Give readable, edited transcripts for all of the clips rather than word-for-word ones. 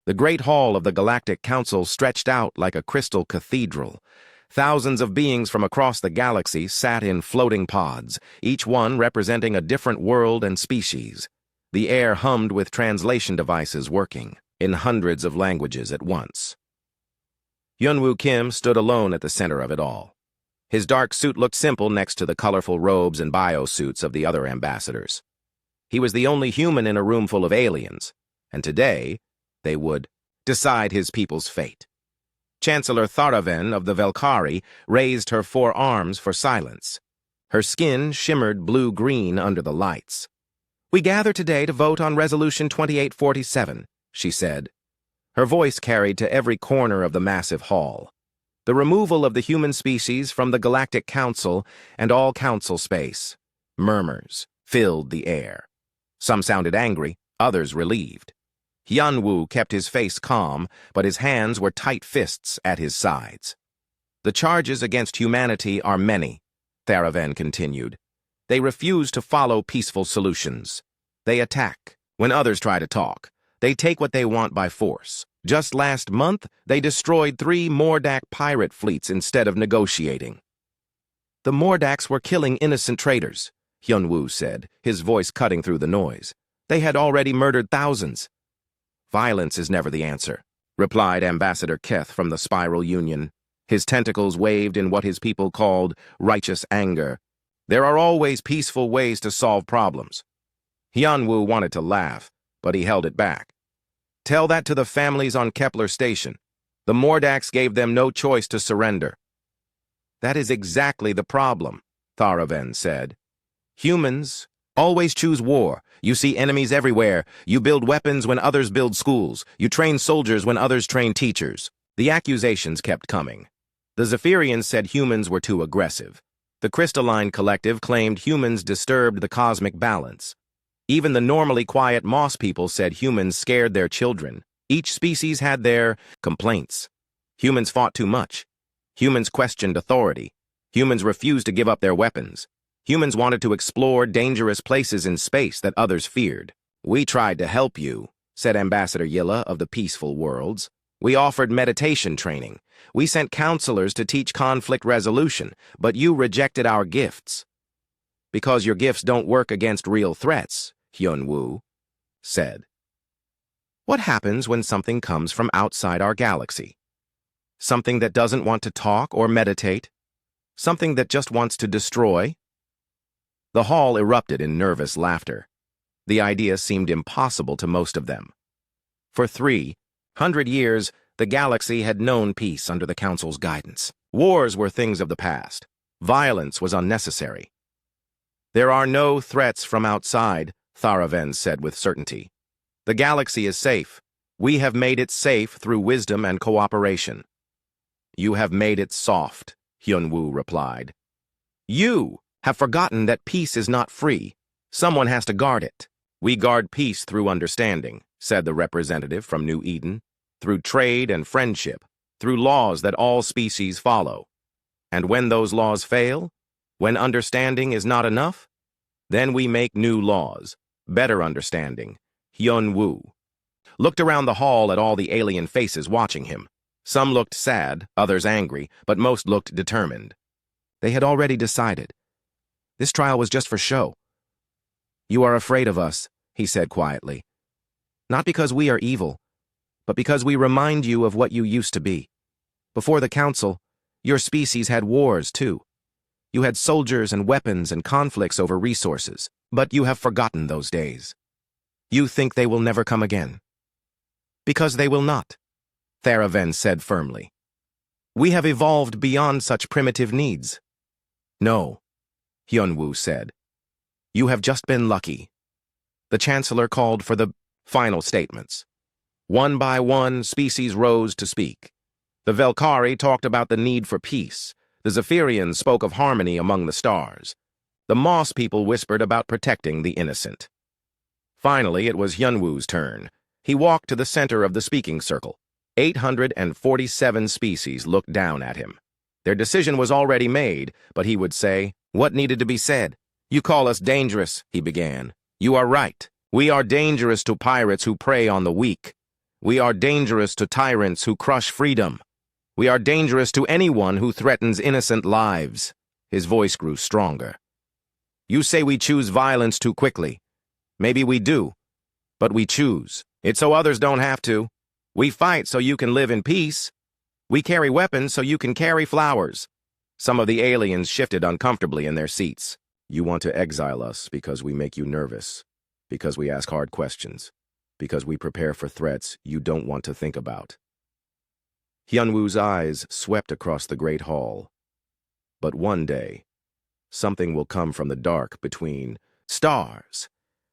The great hall of the Galactic Council stretched out like a crystal cathedral. Thousands of beings from across the galaxy sat in floating pods, each one representing a different world and species. The air hummed with translation devices working in hundreds of languages at once. Hyunwoo Kim stood alone at the center of it all. His dark suit looked simple next to the colorful robes and biosuits of the other ambassadors. He was the only human in a room full of aliens, and today they would decide his people's fate. Chancellor Tharaven of the Velkari raised her 4 arms for silence. Her skin shimmered blue-green under the lights. "We gather today to vote on Resolution 2847, she said. Her voice carried to every corner of the massive hall. The removal of the human species from the Galactic Council and all council space. Murmurs filled the air. Some sounded angry, others relieved. Hyunwoo kept his face calm, but his hands were tight fists at his sides. "The charges against humanity are many," Tharaven continued. "They refuse to follow peaceful solutions. They attack when others try to talk. They take what they want by force. Just last month, they destroyed 3 Mordak pirate fleets instead of negotiating." "The Mordaks were killing innocent traders," Hyunwoo said, his voice cutting through the noise. "They had already murdered thousands." "Violence is never the answer," replied Ambassador Keth from the Spiral Union. His tentacles waved in what his people called righteous anger. "There are always peaceful ways to solve problems." Hyunwoo wanted to laugh, but he held it back. "Tell that to the families on Kepler Station. The Mordaks gave them no choice to surrender." "That is exactly the problem," Tharaven said. "Humans always choose war. You see enemies everywhere. You build weapons when others build schools. You train soldiers when others train teachers." The accusations kept coming. The Zephyrians said humans were too aggressive. The Crystalline Collective claimed humans disturbed the cosmic balance. Even the normally quiet Moss people said humans scared their children. Each species had their complaints. Humans fought too much. Humans questioned authority. Humans refused to give up their weapons. Humans wanted to explore dangerous places in space that others feared. "We tried to help you," said Ambassador Yilla of the Peaceful Worlds. "We offered meditation training. We sent counselors to teach conflict resolution, but you rejected our gifts." "Because your gifts don't work against real threats," Hyunwoo said. "What happens when something comes from outside our galaxy? Something that doesn't want to talk or meditate? Something that just wants to destroy?" The hall erupted in nervous laughter. The idea seemed impossible to most of them. For 300 years, the galaxy had known peace under the Council's guidance. Wars were things of the past. Violence was unnecessary. "There are no threats from outside," Tharaven said with certainty. "The galaxy is safe. We have made it safe through wisdom and cooperation." "You have made it soft," Hyunwoo replied. "You have forgotten that peace is not free. Someone has to guard it." "We guard peace through understanding," said the representative from New Eden, "through trade and friendship, through laws that all species follow. And when those laws fail, when understanding is not enough, then we make new laws, better understanding." Hyunwoo looked around the hall at all the alien faces watching him. Some looked sad, others angry, but most looked determined. They had already decided. This trial was just for show. "You are afraid of us," he said quietly. "Not because we are evil, but because we remind you of what you used to be. Before the Council, your species had wars, too. You had soldiers and weapons and conflicts over resources, but you have forgotten those days. You think they will never come again. Because they will not," Tharaven said firmly. "We have evolved beyond such primitive needs." "No," Hyunwoo said. "You have just been lucky." The Chancellor called for the final statements. One by one, species rose to speak. The Velkari talked about the need for peace. The Zephyrians spoke of harmony among the stars. The Moss people whispered about protecting the innocent. Finally, it was Hyunwoo's turn. He walked to the center of the speaking circle. 847 species looked down at him. Their decision was already made, but he would say, what needed to be said? "You call us dangerous," he began. "You are right. We are dangerous to pirates who prey on the weak. We are dangerous to tyrants who crush freedom. We are dangerous to anyone who threatens innocent lives. His voice grew stronger. You say we choose violence too quickly. Maybe we do, but we choose. It's so others don't have to. We fight so you can live in peace. We carry weapons so you can carry flowers. Some of the aliens shifted uncomfortably in their seats. You want to exile us because we make you nervous, because we ask hard questions, because we prepare for threats you don't want to think about. Hyunwoo's eyes swept across the great hall. But one day, something will come from the dark between stars.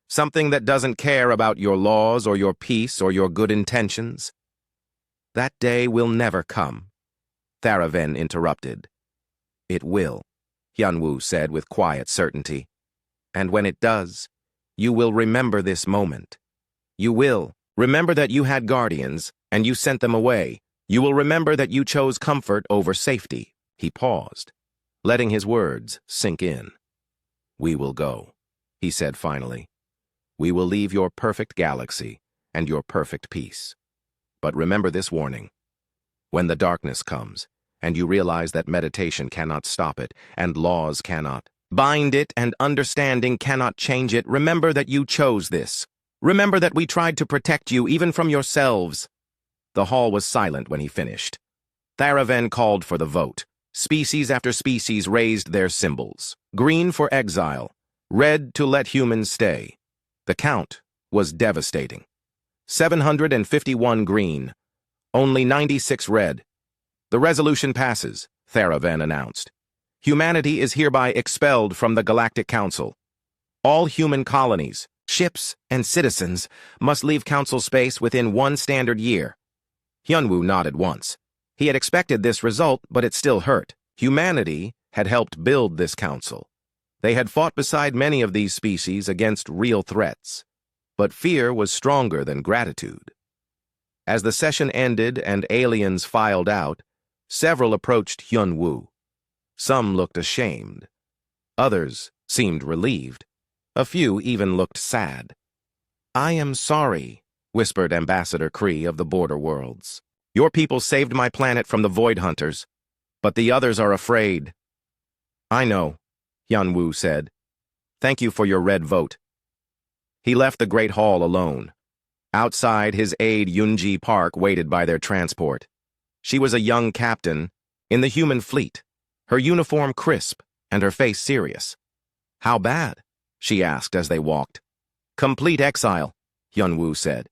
Something that doesn't care about your laws or your peace or your good intentions. That day will never come, Tharaven interrupted. It will, Hyunwoo said with quiet certainty. And when it does, you will remember this moment. You will remember that you had guardians and you sent them away. You will remember that you chose comfort over safety. He paused, letting his words sink in. We will go, he said finally. We will leave your perfect galaxy and your perfect peace. But remember this warning. When the darkness comes, and you realize that meditation cannot stop it, and laws cannot bind it, and understanding cannot change it, remember that you chose this. Remember that we tried to protect you even from yourselves. The hall was silent when he finished. Tharaven called for the vote. Species after species raised their symbols. Green for exile, red to let humans stay. The count was devastating. 751 green, only 96 red. The resolution passes, Tharaven announced. Humanity is hereby expelled from the Galactic Council. All human colonies, ships, and citizens must leave Council space within 1 standard year. Hyunwoo nodded once. He had expected this result, but it still hurt. Humanity had helped build this council. They had fought beside many of these species against real threats. But fear was stronger than gratitude. As the session ended and aliens filed out, several approached Hyunwoo. Some looked ashamed. Others seemed relieved. A few even looked sad. I am sorry, whispered Ambassador Kree of the Border Worlds. Your people saved my planet from the Void Hunters, but the others are afraid. I know, Hyunwoo said. Thank you for your red vote. He left the Great Hall alone. Outside, his aide Yoonji Park waited by their transport. She was a young captain in the human fleet, her uniform crisp and her face serious. How bad? She asked as they walked. Complete exile, Hyunwoo said.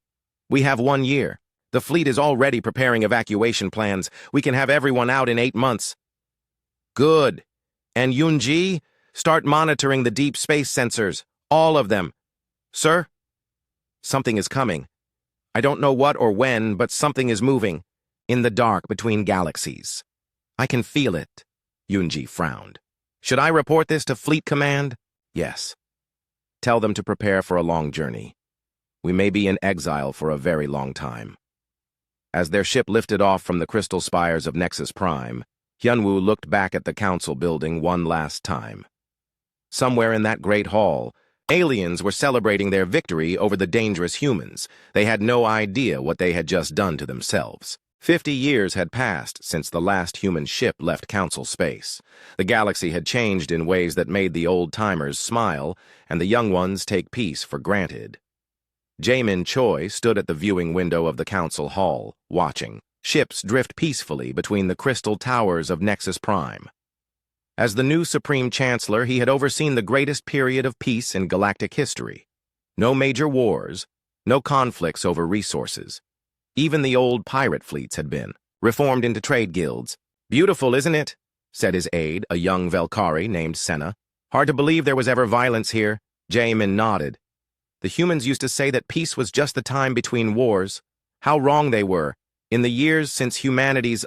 We have 1 year. The fleet is already preparing evacuation plans. We can have everyone out in 8 months. Good. And Yoonji, start monitoring the deep space sensors. All of them. Sir? Something is coming. I don't know what or when, but something is moving. In the dark between galaxies. I can feel it. Yoonji frowned. Should I report this to Fleet Command? Yes. Tell them to prepare for a long journey. We may be in exile for a very long time. As their ship lifted off from the crystal spires of Nexus Prime, Hyunwoo looked back at the council building one last time. Somewhere in that great hall, aliens were celebrating their victory over the dangerous humans. They had no idea what they had just done to themselves. 50 years had passed since the last human ship left council space. The galaxy had changed in ways that made the old-timers smile and the young ones take peace for granted. Jaemin Choi stood at the viewing window of the council hall, watching ships drift peacefully between the crystal towers of Nexus Prime. As the new Supreme Chancellor, he had overseen the greatest period of peace in galactic history. No major wars, no conflicts over resources. Even the old pirate fleets had been reformed into trade guilds. Beautiful, isn't it? Said his aide, a young Velkari named Senna. Hard to believe there was ever violence here. Jaemin nodded. The humans used to say that peace was just the time between wars. How wrong they were. In the years since humanity's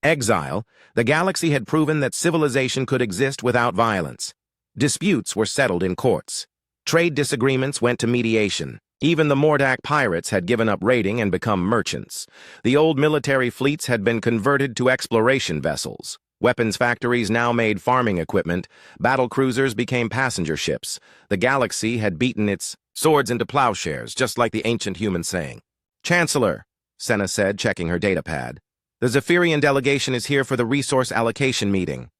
exile, the galaxy had proven that civilization could exist without violence. Disputes were settled in courts. Trade disagreements went to mediation. Even the Mordak pirates had given up raiding and become merchants. The old military fleets had been converted to exploration vessels. Weapons factories now made farming equipment. Battle cruisers became passenger ships. The galaxy had beaten its swords into plowshares, just like the ancient human saying. Chancellor, Senna said, checking her datapad. The Zephyrian delegation is here for the resource allocation meeting.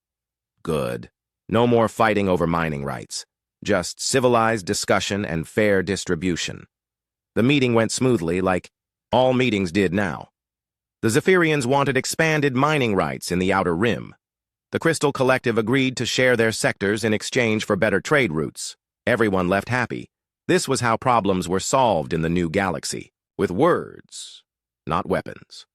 Good. No more fighting over mining rights. Just civilized discussion and fair distribution. The meeting went smoothly, like all meetings did now. The Zephyrians wanted expanded mining rights in the Outer Rim. The Crystal Collective agreed to share their sectors in exchange for better trade routes. Everyone left happy. This was how problems were solved in the new galaxy, with words, not weapons.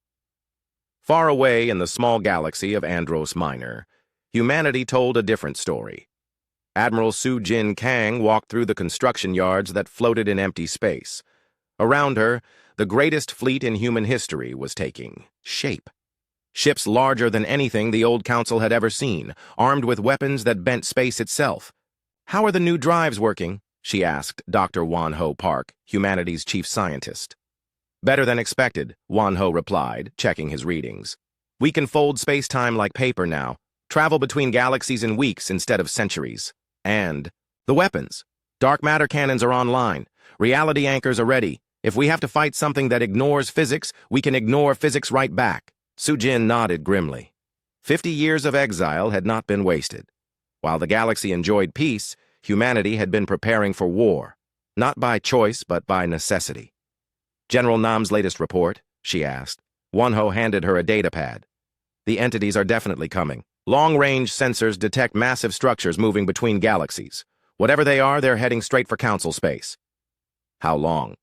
Far away in the small galaxy of Andros Minor, humanity told a different story. Admiral Su Jin Kang walked through the construction yards that floated in empty space. Around her, the greatest fleet in human history was taking shape. Ships larger than anything the old council had ever seen, armed with weapons that bent space itself. "How are the new drives working?" she asked Dr. Wan-Ho Park, humanity's chief scientist. "Better than expected," Wan-Ho replied, checking his readings. "We can fold space-time like paper now, travel between galaxies in weeks instead of centuries. And the weapons. Dark matter cannons are online. Reality anchors are ready. If we have to fight something that ignores physics, we can ignore physics right back." Su-Jin nodded grimly. 50 years of exile had not been wasted. While the galaxy enjoyed peace, humanity had been preparing for war. Not by choice, but by necessity. "General Nam's latest report?" she asked. Wan-Ho handed her a datapad. "The entities are definitely coming. Long-range sensors detect massive structures moving between galaxies. Whatever they are, they're heading straight for Council space." "How long?"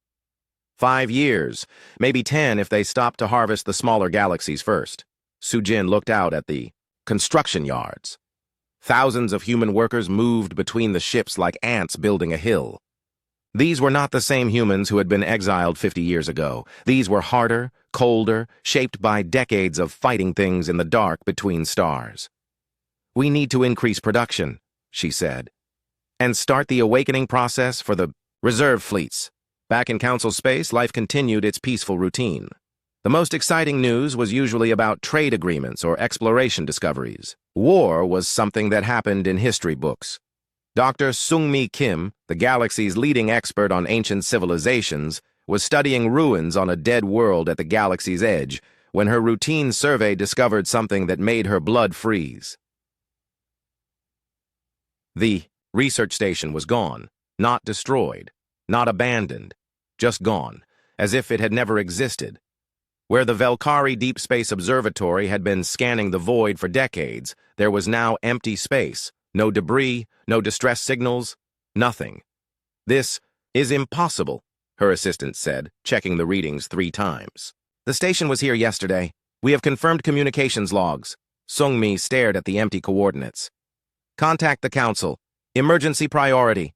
5 years, maybe 10 if they stop to harvest the smaller galaxies first. Su-Jin looked out at the construction yards. Thousands of human workers moved between the ships like ants building a hill. These were not the same humans who had been exiled 50 years ago. These were harder, colder, shaped by decades of fighting things in the dark between stars. "We need to increase production," she said, "and start the awakening process for the reserve fleets." Back in Council space, life continued its peaceful routine. The most exciting news was usually about trade agreements or exploration discoveries. War was something that happened in history books. Dr. Sung-Mi Kim, the galaxy's leading expert on ancient civilizations, was studying ruins on a dead world at the galaxy's edge when her routine survey discovered something that made her blood freeze. The research station was gone, not destroyed, not abandoned. Just gone, as if it had never existed. Where the Velkari Deep Space Observatory had been scanning the void for decades, there was now empty space. No debris, no distress signals, nothing. "This is impossible," her assistant said, checking the readings 3 times. "The station was here yesterday. We have confirmed communications logs." Sung-Mi stared at the empty coordinates. "Contact the Council. Emergency priority."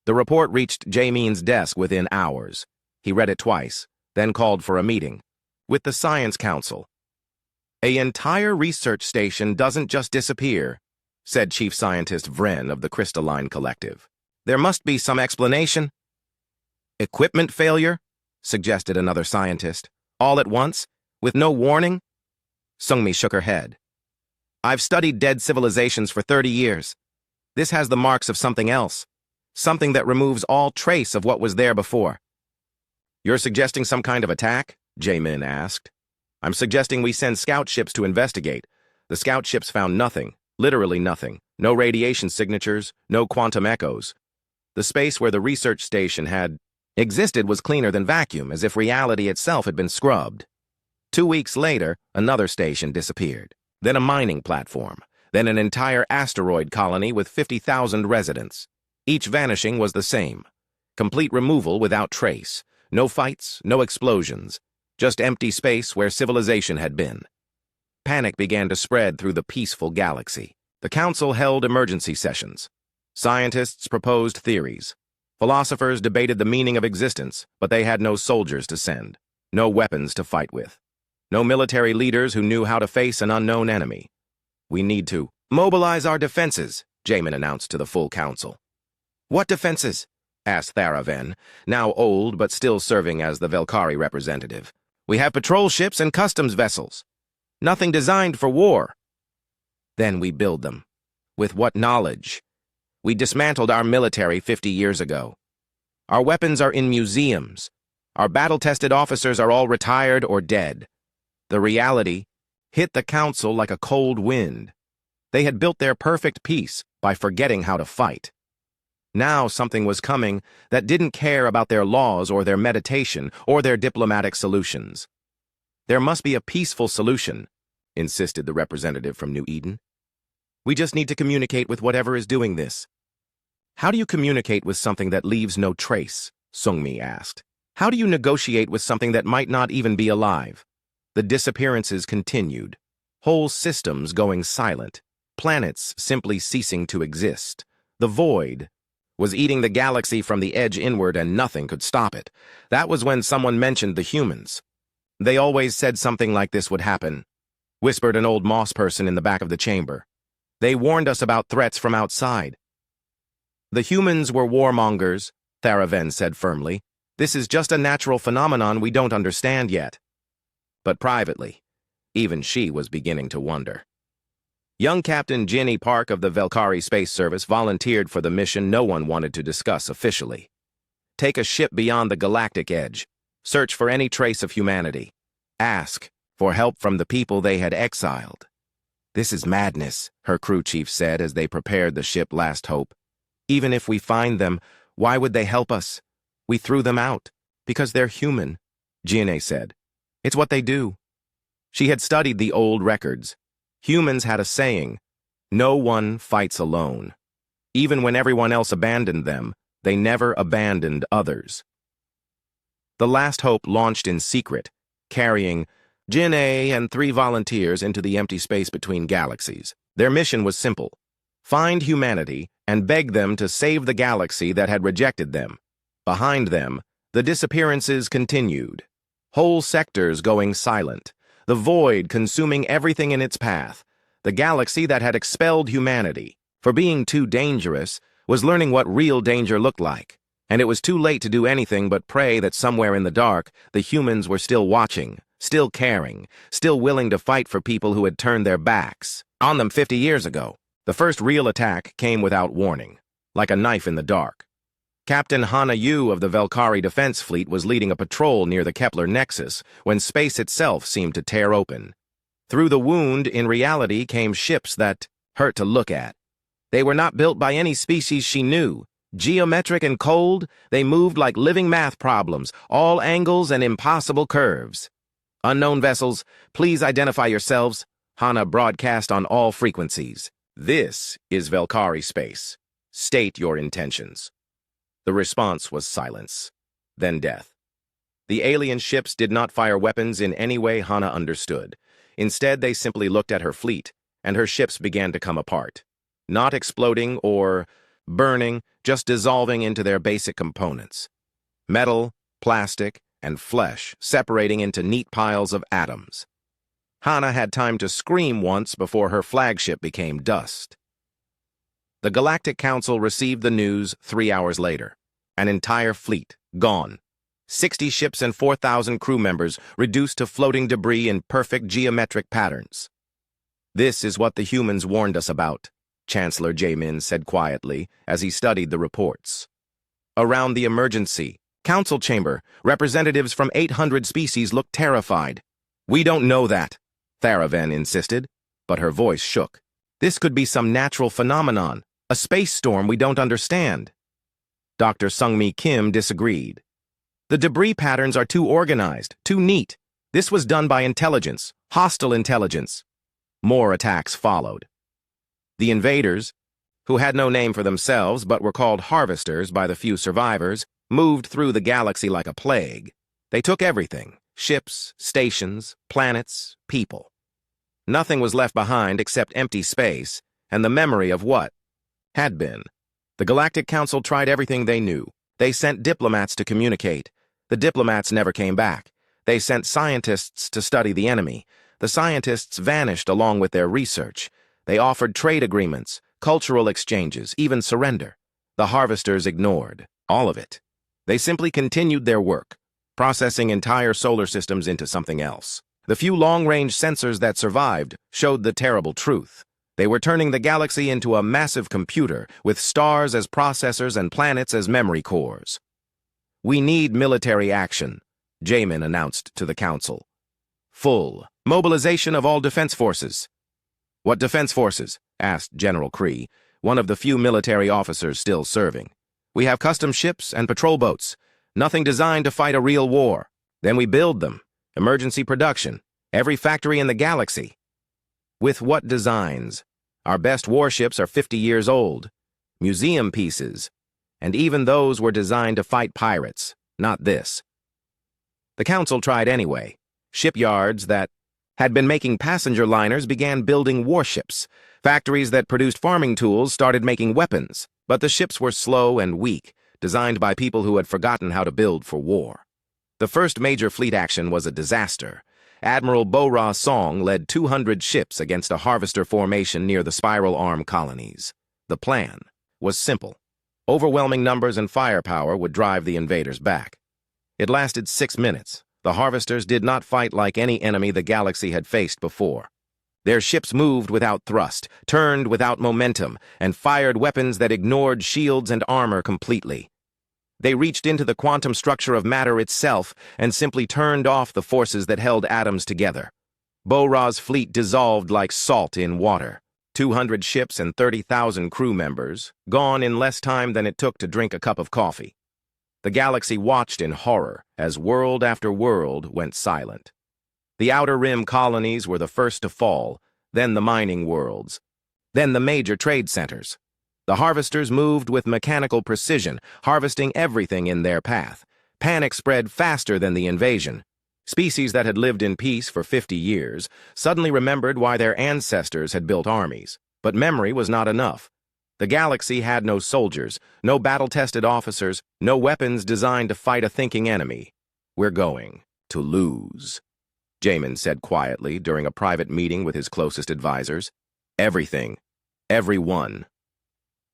The report reached Jae-min's desk within hours. He read it twice, then called for a meeting with the Science Council. "An entire research station doesn't just disappear," said Chief Scientist Vren of the Crystalline Collective. "There must be some explanation." "Equipment failure?" suggested another scientist. "All at once? With no warning?" Sung-Mi shook her head. "I've studied dead civilizations for 30 years. This has the marks of something else. Something that removes all trace of what was there before." "You're suggesting some kind of attack?" Jae-min asked. "I'm suggesting we send scout ships to investigate. The scout ships found nothing, literally nothing. No radiation signatures, no quantum echoes. The space where the research station had existed was cleaner than vacuum, as if reality itself had been scrubbed. 2 weeks later, another station disappeared. Then a mining platform. Then an entire asteroid colony with 50,000 residents. Each vanishing was the same. Complete removal without trace. No fights, no explosions. Just empty space where civilization had been. Panic began to spread through the peaceful galaxy. The Council held emergency sessions. Scientists proposed theories. Philosophers debated the meaning of existence, but they had no soldiers to send. No weapons to fight with. No military leaders who knew how to face an unknown enemy. "We need to mobilize our defenses," Jae-min announced to the full Council. "What defenses?" asked Tharaven, now old but still serving as the Velkari representative. "We have patrol ships and customs vessels. Nothing designed for war." "Then we build them. With what knowledge? We dismantled our military 50 years ago. Our weapons are in museums. Our battle-tested officers are all retired or dead. The reality hit the council like a cold wind. They had built their perfect peace by forgetting how to fight. Now something was coming that didn't care about their laws or their meditation or their diplomatic solutions. There must be a peaceful solution, insisted the representative from New Eden. We just need to communicate with whatever is doing this. How do you communicate with something that leaves no trace? Sungmi asked. How do you negotiate with something that might not even be alive? The disappearances continued. Whole systems going silent. Planets simply ceasing to exist. The void was eating the galaxy from the edge inward and nothing could stop it. That was when someone mentioned the humans. They always said something like this would happen, whispered an old moss person in the back of the chamber. They warned us about threats from outside. The humans were warmongers, Tharaven said firmly. This is just a natural phenomenon we don't understand yet. But privately, even she was beginning to wonder. Young Captain Ginny Park of the Velkari Space Service volunteered for the mission no one wanted to discuss officially. Take a ship beyond the galactic edge. Search for any trace of humanity. Ask for help from the people they had exiled. This is madness, her crew chief said as they prepared the ship Last Hope. Even if we find them, why would they help us? We threw them out. Because they're human, Ginny said. It's what they do. She had studied the old records. Humans had a saying, no one fights alone. Even when everyone else abandoned them, they never abandoned others. The Last Hope launched in secret, carrying Ginny and 3 volunteers into the empty space between galaxies. Their mission was simple. Find humanity and beg them to save the galaxy that had rejected them. Behind them, the disappearances continued. Whole sectors going silent. The void consuming everything in its path. The galaxy that had expelled humanity, for being too dangerous, was learning what real danger looked like. And it was too late to do anything but pray that somewhere in the dark, the humans were still watching, still caring, still willing to fight for people who had turned their backs on them 50 years ago. The first real attack came without warning, like a knife in the dark. Captain Hana Yu of the Velkari Defense Fleet was leading a patrol near the Kepler Nexus when space itself seemed to tear open. Through the wound, in reality, came ships that hurt to look at. They were not built by any species she knew. Geometric and cold, they moved like living math problems, all angles and impossible curves. Unknown vessels, please identify yourselves. Hana broadcast on all frequencies. This is Velkari space. State your intentions. The response was silence, then death. The alien ships did not fire weapons in any way Hana understood. Instead, they simply looked at her fleet, and her ships began to come apart. Not exploding or burning, just dissolving into their basic components. Metal, plastic, and flesh separating into neat piles of atoms. Hana had time to scream once before her flagship became dust. The Galactic Council received the news 3 hours later. An entire fleet, gone. 60 ships and 4,000 crew members reduced to floating debris in perfect geometric patterns. This is what the humans warned us about, Chancellor Jaemin said quietly as he studied the reports. Around the emergency council chamber, representatives from 800 species looked terrified. We don't know that, Tharaven insisted, but her voice shook. This could be some natural phenomenon, a space storm we don't understand. Dr. Sungmi Kim disagreed. The debris patterns are too organized, too neat. This was done by intelligence, hostile intelligence. More attacks followed. The invaders, who had no name for themselves but were called harvesters by the few survivors, moved through the galaxy like a plague. They took everything, ships, stations, planets, people. Nothing was left behind except empty space and the memory of what had been. The Galactic Council tried everything they knew. They sent diplomats to communicate. The diplomats never came back. They sent scientists to study the enemy. The scientists vanished along with their research. They offered trade agreements, cultural exchanges, even surrender. The harvesters ignored all of it. They simply continued their work, processing entire solar systems into something else. The few long-range sensors that survived showed the terrible truth. They were turning the galaxy into a massive computer with stars as processors and planets as memory cores. We need military action, Jamin announced to the council. Full mobilization of all defense forces. What defense forces? Asked General Kree, one of the few military officers still serving. We have custom ships and patrol boats, nothing designed to fight a real war. Then we build them, emergency production, every factory in the galaxy. With what designs? Our best warships are 50 years old, museum pieces, and even those were designed to fight pirates, not this. The council tried anyway. Shipyards that had been making passenger liners began building warships. Factories that produced farming tools started making weapons, but the ships were slow and weak, designed by people who had forgotten how to build for war. The first major fleet action was a disaster. Admiral Bo-Ra Song led 200 ships against a harvester formation near the Spiral Arm colonies. The plan was simple. Overwhelming numbers and firepower would drive the invaders back. It lasted 6 minutes. The harvesters did not fight like any enemy the galaxy had faced before. Their ships moved without thrust, turned without momentum, and fired weapons that ignored shields and armor completely. They reached into the quantum structure of matter itself and simply turned off the forces that held atoms together. Bo-Ra's fleet dissolved like salt in water. 200 ships and 30,000 crew members, gone in less time than it took to drink a cup of coffee. The galaxy watched in horror as world after world went silent. The Outer Rim colonies were the first to fall, then the mining worlds, then the major trade centers. The harvesters moved with mechanical precision, harvesting everything in their path. Panic spread faster than the invasion. Species that had lived in peace for 50 years suddenly remembered why their ancestors had built armies. But memory was not enough. The galaxy had no soldiers, no battle-tested officers, no weapons designed to fight a thinking enemy. We're going to lose, Jamin said quietly during a private meeting with his closest advisors. Everything. Everyone.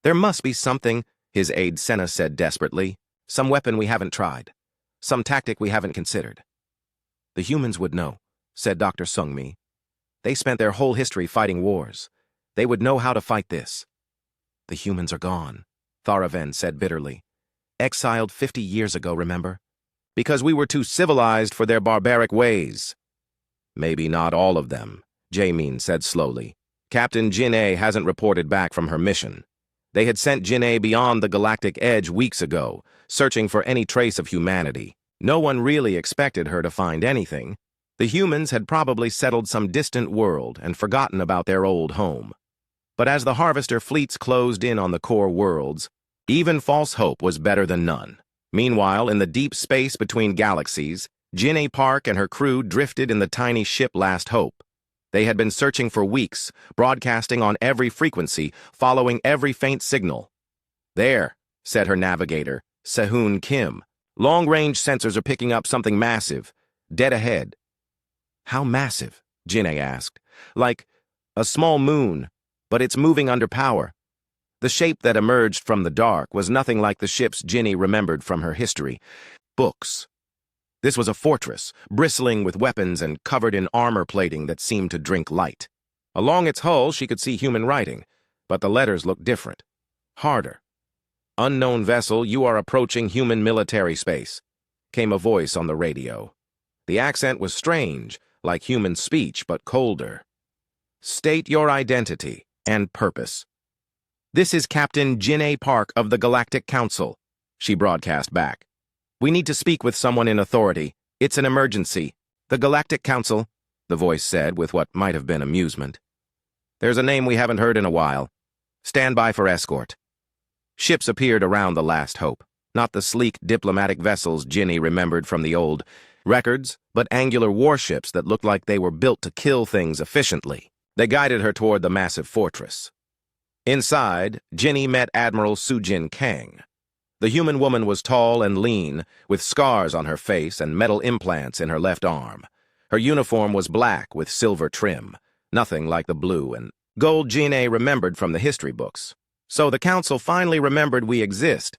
There must be something, his aide Senna said desperately. Some weapon we haven't tried. Some tactic we haven't considered. The humans would know, said Dr. Sungmi. They spent their whole history fighting wars. They would know how to fight this. The humans are gone, Tharaven said bitterly. Exiled 50 years ago, remember? Because we were too civilized for their barbaric ways. Maybe not all of them, Jamin said slowly. Captain Jin-A hasn't reported back from her mission. They had sent Jin-A beyond the galactic edge weeks ago, searching for any trace of humanity. No one really expected her to find anything. The humans had probably settled some distant world and forgotten about their old home. But as the harvester fleets closed in on the core worlds, even false hope was better than none. Meanwhile, in the deep space between galaxies, Jin-A Park and her crew drifted in the tiny ship Last Hope. They had been searching for weeks, broadcasting on every frequency, following every faint signal. There, said her navigator, Sehun Kim. Long-range sensors are picking up something massive, dead ahead. How massive? Jin-A asked. Like a small moon, but it's moving under power. The shape that emerged from the dark was nothing like the ships Ginny remembered from her history. Books. This was a fortress, bristling with weapons and covered in armor plating that seemed to drink light. Along its hull she could see human writing, but the letters looked different, harder. Unknown vessel, you are approaching human military space, came a voice on the radio. The accent was strange, like human speech, but colder. State your identity and purpose. This is Captain Jin-A Park of the Galactic Council, she broadcast back. We need to speak with someone in authority. It's an emergency. The Galactic Council, the voice said with what might have been amusement. There's a name we haven't heard in a while. Stand by for escort. Ships appeared around the Last Hope, not the sleek diplomatic vessels Ginny remembered from the old records, but angular warships that looked like they were built to kill things efficiently. They guided her toward the massive fortress. Inside, Ginny met Admiral Sujin Kang. The human woman was tall and lean, with scars on her face and metal implants in her left arm. Her uniform was black with silver trim, nothing like the blue and gold Jin-A remembered from the history books. So the council finally remembered we exist,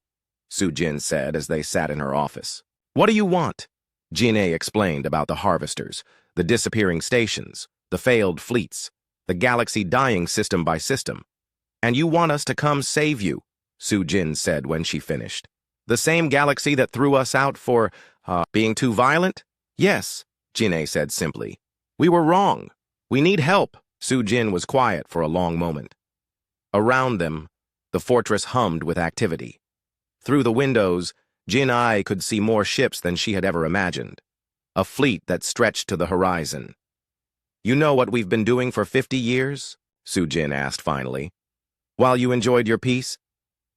Sujin said as they sat in her office. What do you want? Jin-A explained about the harvesters, the disappearing stations, the failed fleets, the galaxy dying system by system. And you want us to come save you, Sujin said when she finished. The same galaxy that threw us out for, being too violent? Yes, Jin'ei said simply. We were wrong. We need help. Su Jin was quiet for a long moment. Around them, the fortress hummed with activity. Through the windows, Jin'ei could see more ships than she had ever imagined. A fleet that stretched to the horizon. You know what we've been doing for 50 years? Su Jin asked finally. While you enjoyed your peace?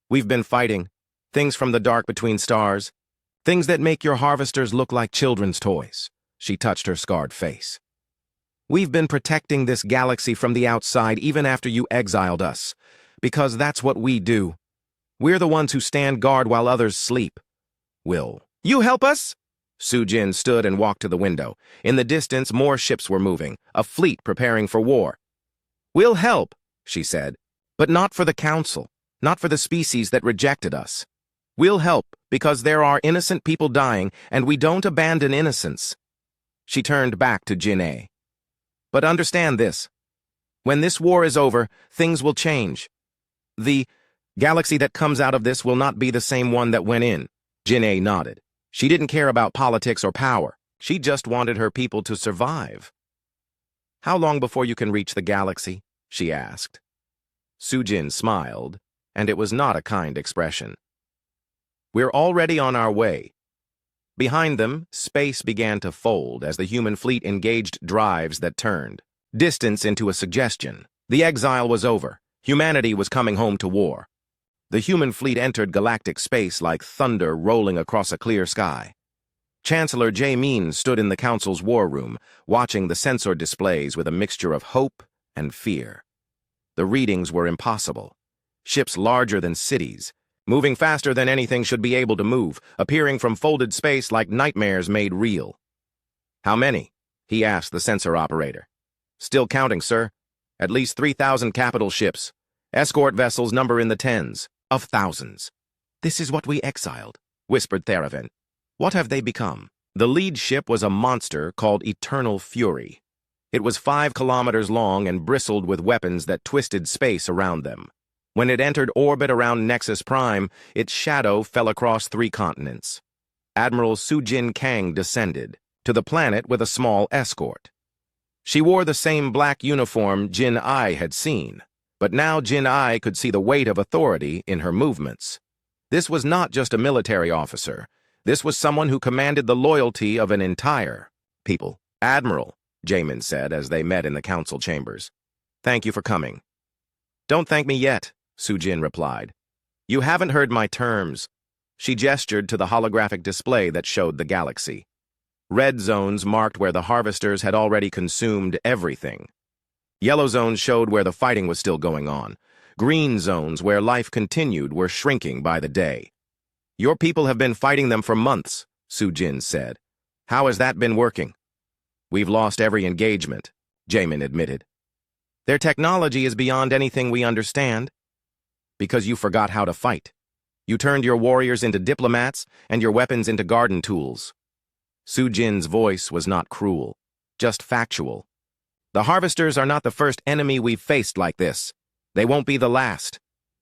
We've been fighting. Things from the dark between stars. Things that make your harvesters look like children's toys. She touched her scarred face. We've been protecting this galaxy from the outside even after you exiled us, because that's what we do. We're the ones who stand guard while others sleep. Will you help us? Su Jin stood and walked to the window. In the distance, more ships were moving, a fleet preparing for war. We'll help, she said, but not for the Council, not for the species that rejected us. We'll help because there are innocent people dying, and we don't abandon innocence. She turned back to Jin'ei. But understand this. When this war is over, things will change. The galaxy that comes out of this will not be the same one that went in. Jin'ei nodded. She didn't care about politics or power. She just wanted her people to survive. How long before you can reach the galaxy? She asked. Su Jin smiled, and it was not a kind expression. We're already on our way. Behind them, space began to fold as the human fleet engaged drives that turned distance into a suggestion. The exile was over. Humanity was coming home to war. The human fleet entered galactic space like thunder rolling across a clear sky. Chancellor Jae-min stood in the Council's war room, watching the sensor displays with a mixture of hope and fear. The readings were impossible. Ships larger than cities, moving faster than anything should be able to move, appearing from folded space like nightmares made real. How many? He asked the sensor operator. Still counting, sir. At least 3,000 capital ships. Escort vessels number in the tens of thousands. This is what we exiled, whispered Theravin. What have they become? The lead ship was a monster called Eternal Fury. It was 5 kilometers long and bristled with weapons that twisted space around them. When it entered orbit around Nexus Prime, its shadow fell across 3 continents. Admiral Sujin Kang descended to the planet with a small escort. She wore the same black uniform Jin'ei had seen, but now Jin'ei could see the weight of authority in her movements. This was not just a military officer. This was someone who commanded the loyalty of an entire people. Admiral, Jaemin said as they met in the council chambers. Thank you for coming. Don't thank me yet, Su Jin replied. You haven't heard my terms. She gestured to the holographic display that showed the galaxy. Red zones marked where the harvesters had already consumed everything. Yellow zones showed where the fighting was still going on. Green zones where life continued were shrinking by the day. Your people have been fighting them for months, Su Jin said. How has that been working? We've lost every engagement, Jaemin admitted. Their technology is beyond anything we understand. Because you forgot how to fight. You turned your warriors into diplomats and your weapons into garden tools. Su Jin's voice was not cruel, just factual. The harvesters are not the first enemy we've faced like this. They won't be the last.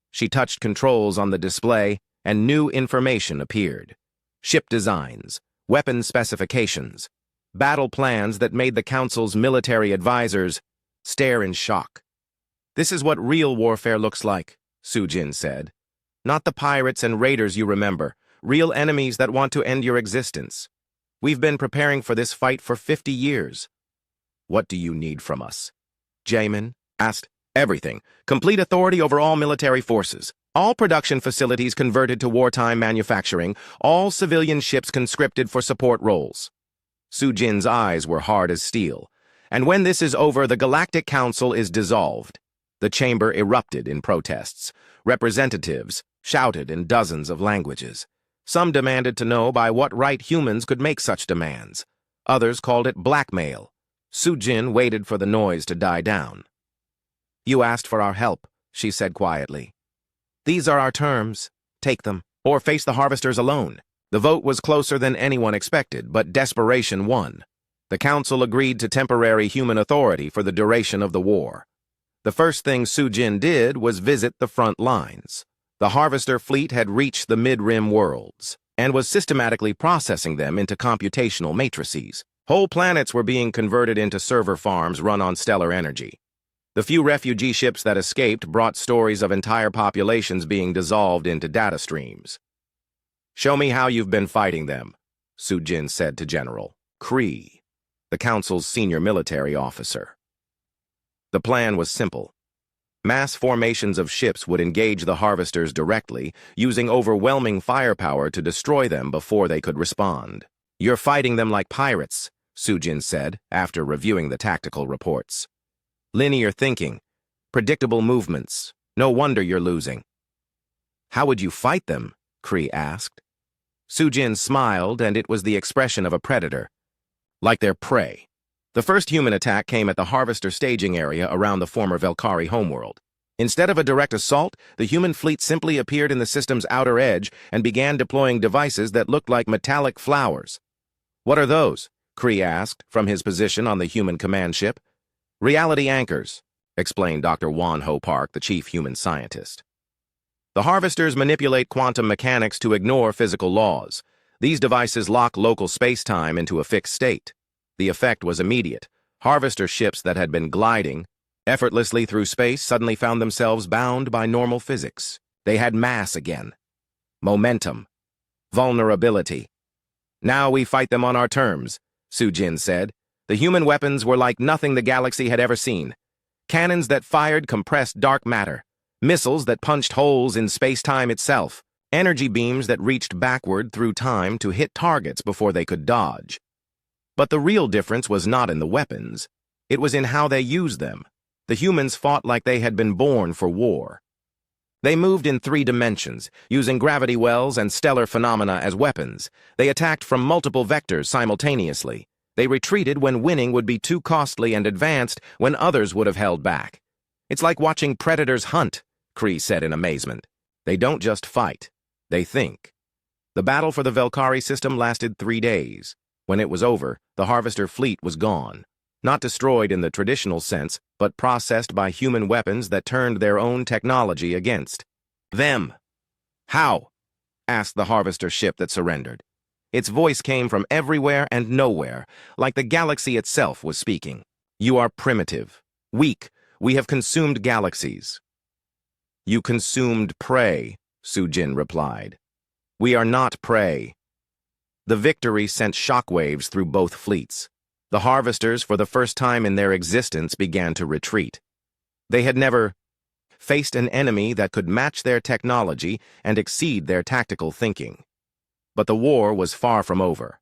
She touched controls on the display, and new information appeared. Ship designs, weapon specifications, battle plans that made the Council's military advisors stare in shock. This is what real warfare looks like, Su Jin said. Not the pirates and raiders you remember, real enemies that want to end your existence. We've been preparing for this fight for 50 years. What do you need from us? Jaemin asked. Everything. Complete authority over all military forces. All production facilities converted to wartime manufacturing. All civilian ships conscripted for support roles. Su Jin's eyes were hard as steel. And when this is over, the Galactic Council is dissolved. The chamber erupted in protests. Representatives shouted in dozens of languages. Some demanded to know by what right humans could make such demands. Others called it blackmail. Su Jin waited for the noise to die down. You asked for our help, she said quietly. These are our terms. Take them, or face the harvesters alone. The vote was closer than anyone expected, but desperation won. The council agreed to temporary human authority for the duration of the war. The first thing Su Jin did was visit the front lines. The Harvester fleet had reached the mid-rim worlds and was systematically processing them into computational matrices. Whole planets were being converted into server farms run on stellar energy. The few refugee ships that escaped brought stories of entire populations being dissolved into data streams. "Show me how you've been fighting them," Sujin said to General Kree, the Council's senior military officer. The plan was simple. Mass formations of ships would engage the Harvesters directly, using overwhelming firepower to destroy them before they could respond. "You're fighting them like pirates," Sujin said, after reviewing the tactical reports. "Linear thinking, predictable movements. No wonder you're losing." "How would you fight them?" Kree asked. Sujin smiled, and it was the expression of a predator. "Like their prey." The first human attack came at the Harvester staging area around the former Velkari homeworld. Instead of a direct assault, the human fleet simply appeared in the system's outer edge and began deploying devices that looked like metallic flowers. "What are those?" Kree asked from his position on the human command ship. "Reality anchors," explained Dr. Won-Ho Park, the chief human scientist. "The Harvesters manipulate quantum mechanics to ignore physical laws. These devices lock local space-time into a fixed state. The effect was immediate. Harvester ships that had been gliding effortlessly through space suddenly found themselves bound by normal physics. They had mass again, momentum, vulnerability. "Now we fight them on our terms," Sujin said. The human weapons were like nothing the galaxy had ever seen. Cannons that fired compressed dark matter, missiles that punched holes in space-time itself, energy beams that reached backward through time to hit targets before they could dodge. But the real difference was not in the weapons. It was in how they used them. The humans fought like they had been born for war. They moved in 3 dimensions, using gravity wells and stellar phenomena as weapons. They attacked from multiple vectors simultaneously. They retreated when winning would be too costly and advanced when others would have held back. "It's like watching predators hunt," Kree said in amazement. "They don't just fight, they think." The battle for the Velkari system lasted 3 days. When it was over, the Harvester fleet was gone. Not destroyed in the traditional sense, but processed by human weapons that turned their own technology against them. "How?" asked the Harvester ship that surrendered. Its voice came from everywhere and nowhere, like the galaxy itself was speaking. "You are primitive, weak. We have consumed galaxies." "You consumed prey," Sujin replied. "We are not prey." The victory sent shockwaves through both fleets. The Harvesters, for the first time in their existence, began to retreat. They had never faced an enemy that could match their technology and exceed their tactical thinking. But the war was far from over.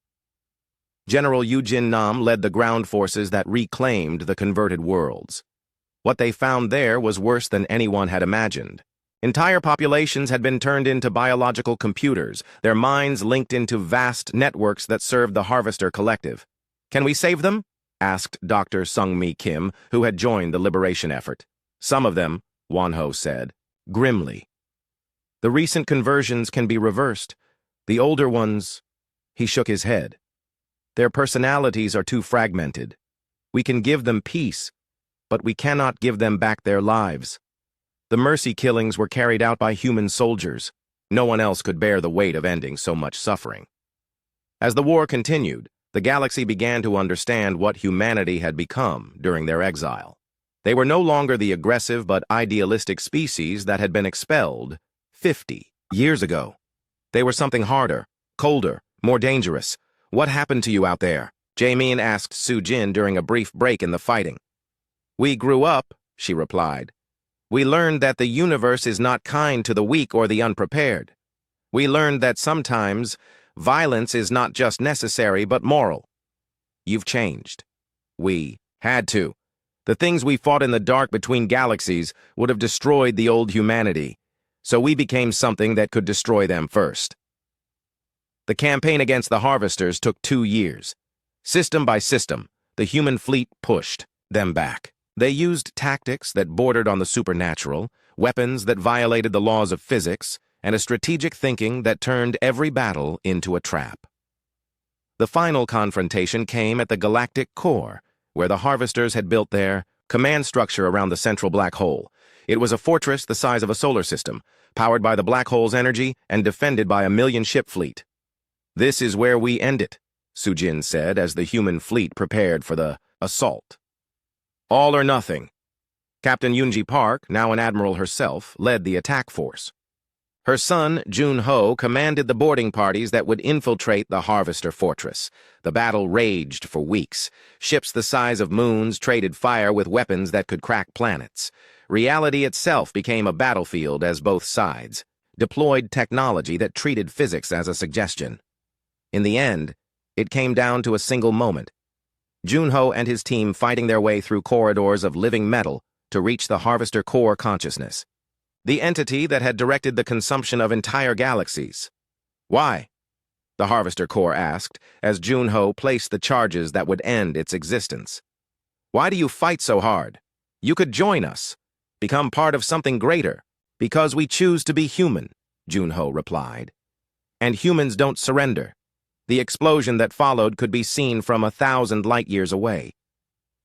General Yujin Nam led the ground forces that reclaimed the converted worlds. What they found there was worse than anyone had imagined. Entire populations had been turned into biological computers, their minds linked into vast networks that served the Harvester Collective. "Can we save them?" asked Dr. Sung-Mi Kim, who had joined the liberation effort. "Some of them," Won-Ho said, grimly. "The recent conversions can be reversed. The older ones—" He shook his head. "Their personalities are too fragmented. We can give them peace, but we cannot give them back their lives. The mercy killings were carried out by human soldiers. No one else could bear the weight of ending so much suffering." As the war continued, the galaxy began to understand what humanity had become during their exile. They were no longer the aggressive but idealistic species that had been expelled 50 years ago. They were something harder, colder, more dangerous. "What happened to you out there?" Jae-min asked Sujin during a brief break in the fighting. "We grew up," she replied. "We learned that the universe is not kind to the weak or the unprepared. We learned that sometimes violence is not just necessary but moral. You've changed. We had to. The things we fought in the dark between galaxies would have destroyed the old humanity, so we became something that could destroy them first." The campaign against the Harvesters took 2 years. System by system, the human fleet pushed them back. They used tactics that bordered on the supernatural, weapons that violated the laws of physics, and a strategic thinking that turned every battle into a trap. The final confrontation came at the galactic core, where the Harvesters had built their command structure around the central black hole. It was a fortress the size of a solar system, powered by the black hole's energy and defended by a 1,000,000-ship fleet. "This is where we end it," Sujin said as the human fleet prepared for the assault. "All or nothing." Captain Yoonji Park, now an admiral herself, led the attack force. Her son, Jun-ho, commanded the boarding parties that would infiltrate the Harvester Fortress. The battle raged for weeks. Ships the size of moons traded fire with weapons that could crack planets. Reality itself became a battlefield as both sides deployed technology that treated physics as a suggestion. In the end, it came down to a single moment. Jun-ho and his team fighting their way through corridors of living metal to reach the Harvester core consciousness, the entity that had directed the consumption of entire galaxies. "Why?" the Harvester core asked as Jun-ho placed the charges that would end its existence. "Why do you fight so hard? You could join us, become part of something greater." "Because we choose to be human," Jun-ho replied. "And humans don't surrender." The explosion that followed could be seen from 1,000 light-years away.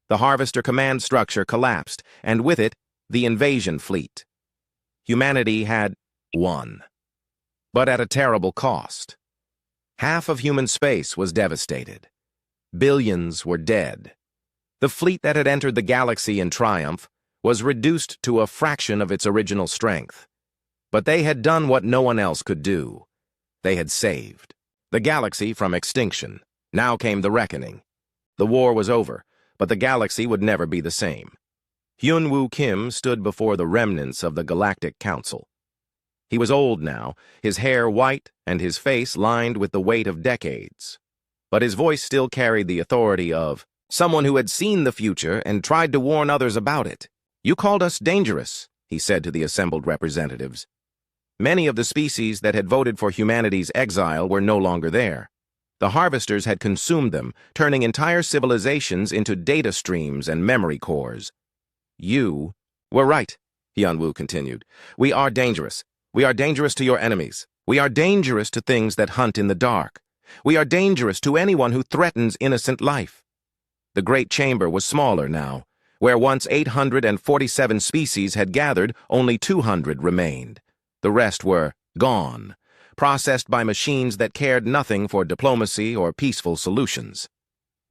The Harvester command structure collapsed, and with it, the invasion fleet. Humanity had won, but at a terrible cost. Half of human space was devastated. Billions were dead. The fleet that had entered the galaxy in triumph was reduced to a fraction of its original strength. But they had done what no one else could do. They had saved the galaxy from extinction. Now came the reckoning. The war was over, but the galaxy would never be the same. Hyun-woo Kim stood before the remnants of the Galactic Council. He was old now, his hair white and his face lined with the weight of decades. But his voice still carried the authority of someone who had seen the future and tried to warn others about it. "You called us dangerous," he said to the assembled representatives. Many of the species that had voted for humanity's exile were no longer there. The Harvesters had consumed them, turning entire civilizations into data streams and memory cores. "You were right," Hyun-woo continued. "We are dangerous. We are dangerous to your enemies. We are dangerous to things that hunt in the dark. We are dangerous to anyone who threatens innocent life." The Great Chamber was smaller now. Where once 847 species had gathered, only 200 remained. The rest were gone, processed by machines that cared nothing for diplomacy or peaceful solutions.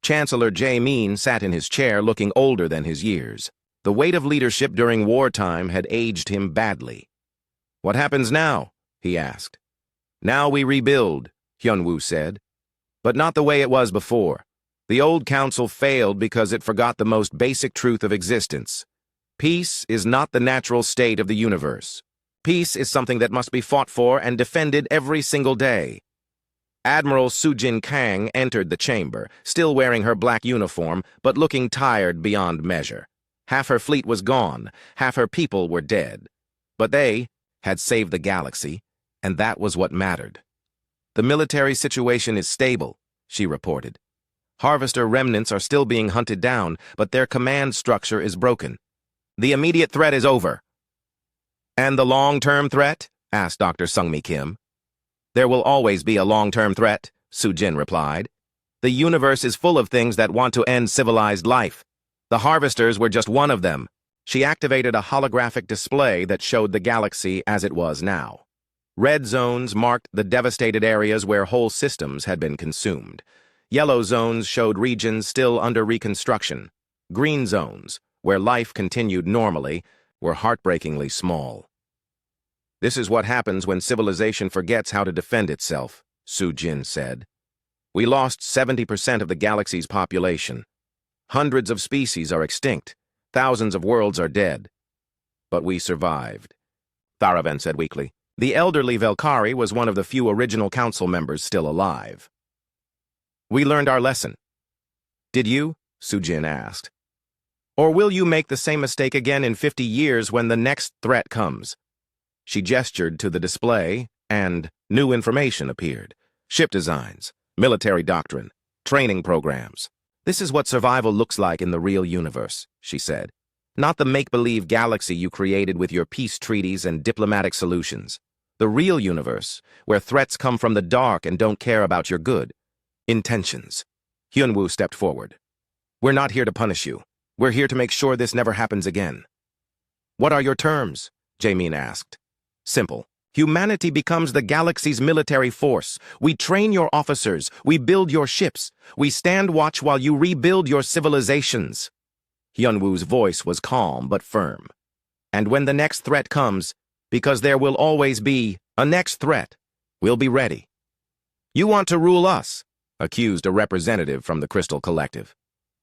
Chancellor Jae-min sat in his chair looking older than his years. The weight of leadership during wartime had aged him badly. "What happens now?" he asked. "Now we rebuild," Hyun-woo said. "But not the way it was before. The old council failed because it forgot the most basic truth of existence. Peace is not the natural state of the universe. Peace is something that must be fought for and defended every single day." Admiral Sujin Kang entered the chamber, still wearing her black uniform, but looking tired beyond measure. Half her fleet was gone, half her people were dead. But they had saved the galaxy, and that was what mattered. "The military situation is stable," she reported. "Harvester remnants are still being hunted down, but their command structure is broken. The immediate threat is over." "And the long-term threat?" asked Dr. Sungmi Kim. "There will always be a long-term threat," Sujin replied. "The universe is full of things that want to end civilized life. The Harvesters were just one of them." She activated a holographic display that showed the galaxy as it was now. Red zones marked the devastated areas where whole systems had been consumed. Yellow zones showed regions still under reconstruction. Green zones, where life continued normally, were heartbreakingly small. "This is what happens when civilization forgets how to defend itself," Sujin said. "We lost 70% of the galaxy's population. Hundreds of species are extinct. Thousands of worlds are dead. But we survived," Tharavan said weakly. The elderly Velkari was one of the few original council members still alive. "We learned our lesson." "Did you?" Sujin asked. "Or will you make the same mistake again in 50 years when the next threat comes?" She gestured to the display, and new information appeared. Ship designs, military doctrine, training programs. "This is what survival looks like in the real universe," she said. "Not the make-believe galaxy you created with your peace treaties and diplomatic solutions. The real universe, where threats come from the dark and don't care about your good intentions." Hyun-woo stepped forward. "We're not here to punish you. We're here to make sure this never happens again." "What are your terms?" Jae-min asked. Simple. Humanity becomes the galaxy's military force. We train your officers. We build your ships. We stand watch while you rebuild your civilizations. Hyunwoo's voice was calm but firm. And when the next threat comes, because there will always be a next threat, we'll be ready. You want to rule us? Accused a representative from the Crystal Collective.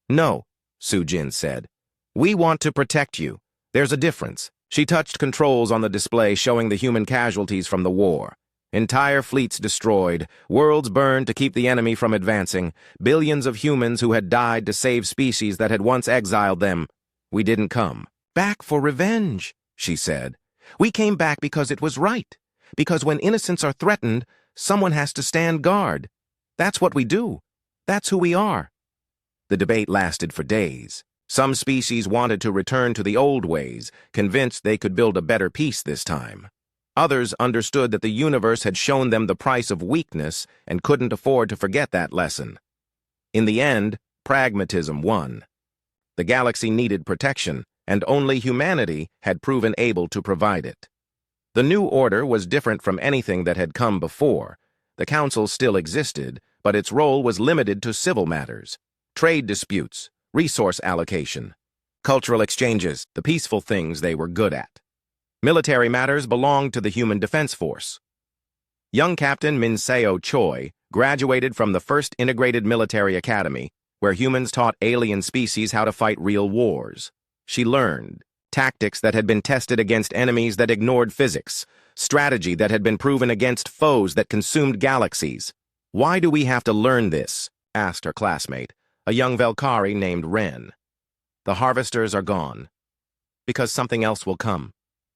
No, Soo-jin said. We want to protect you. There's a difference. She touched controls on the display showing the human casualties from the war. Entire fleets destroyed, worlds burned to keep the enemy from advancing, billions of humans who had died to save species that had once exiled them. We didn't come back for revenge, she said. We came back because it was right. Because when innocents are threatened, someone has to stand guard. That's what we do. That's who we are. The debate lasted for days. Some species wanted to return to the old ways, convinced they could build a better peace this time. Others understood that the universe had shown them the price of weakness and couldn't afford to forget that lesson. In the end, pragmatism won. The galaxy needed protection, and only humanity had proven able to provide it. The new order was different from anything that had come before. The council still existed, but its role was limited to civil matters, trade disputes, resource allocation, cultural exchanges, the peaceful things they were good at. Military matters belonged to the Human Defense Force. Young Captain Min Seo Choi graduated from the first integrated military academy, where humans taught alien species how to fight real wars. She learned tactics that had been tested against enemies that ignored physics, strategy that had been proven against foes that consumed galaxies. Why do we have to learn this? Asked her classmate, a young Velkari named Ren. The harvesters are gone. Because something else will come,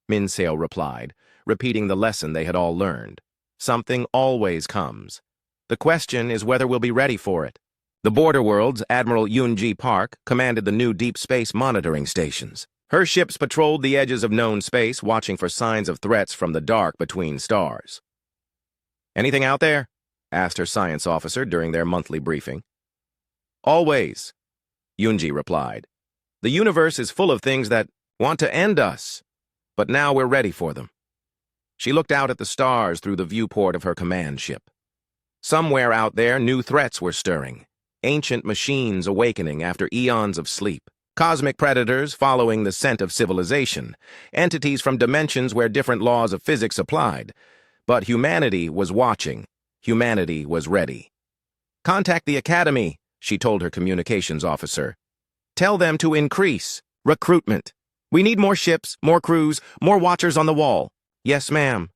Min Seo replied, repeating the lesson they had all learned. Something always comes. The question is whether we'll be ready for it. The Border World's Admiral Yoon-ji Park commanded the new deep space monitoring stations. Her ships patrolled the edges of known space, watching for signs of threats from the dark between stars. Anything out there? Asked her science officer during their monthly briefing. Always, Yoon-ji replied. The universe is full of things that want to end us, but now we're ready for them. She looked out at the stars through the viewport of her command ship. Somewhere out there, new threats were stirring. Ancient machines awakening after eons of sleep. Cosmic predators following the scent of civilization. Entities from dimensions where different laws of physics applied. But humanity was watching. Humanity was ready. Contact the Academy, she told her communications officer. Tell them to increase recruitment. We need more ships, more crews, more watchers on the wall. Yes, ma'am.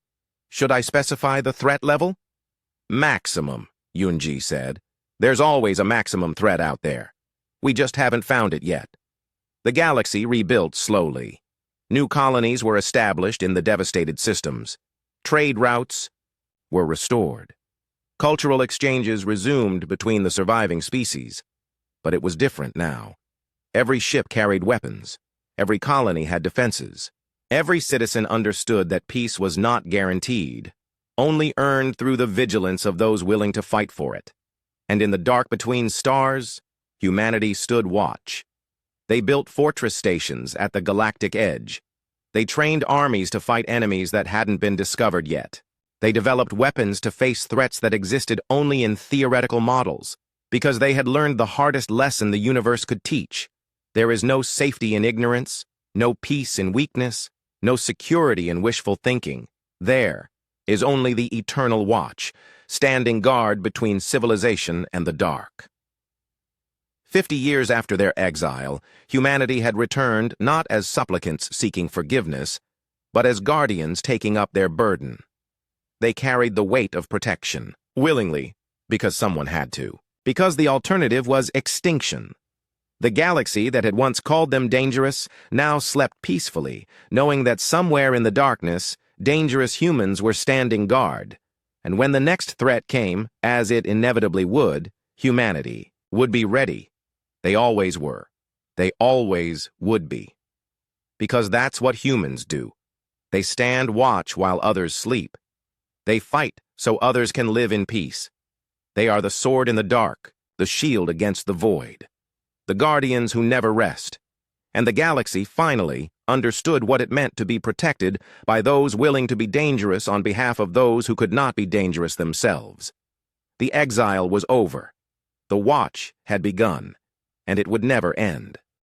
Should I specify the threat level? Maximum, Yoon-ji said. There's always a maximum threat out there. We just haven't found it yet. The galaxy rebuilt slowly. New colonies were established in the devastated systems. Trade routes were restored. Cultural exchanges resumed between the surviving species. But it was different now. Every ship carried weapons. Every colony had defenses. Every citizen understood that peace was not guaranteed, only earned through the vigilance of those willing to fight for it. And in the dark between stars, humanity stood watch. They built fortress stations at the galactic edge. They trained armies to fight enemies that hadn't been discovered yet. They developed weapons to face threats that existed only in theoretical models, because they had learned the hardest lesson the universe could teach. There is no safety in ignorance, no peace in weakness, no security in wishful thinking. There is only the eternal watch, standing guard between civilization and the dark. 50 years after their exile, humanity had returned not as supplicants seeking forgiveness, but as guardians taking up their burden. They carried the weight of protection, willingly, because someone had to, because the alternative was extinction. The galaxy that had once called them dangerous now slept peacefully, knowing that somewhere in the darkness, dangerous humans were standing guard. And when the next threat came, as it inevitably would, humanity would be ready. They always were. They always would be. Because that's what humans do. They stand watch while others sleep. They fight so others can live in peace. They are the sword in the dark, the shield against the void. The guardians who never rest. And the galaxy finally understood what it meant to be protected by those willing to be dangerous on behalf of those who could not be dangerous themselves. The exile was over. The watch had begun, and it would never end.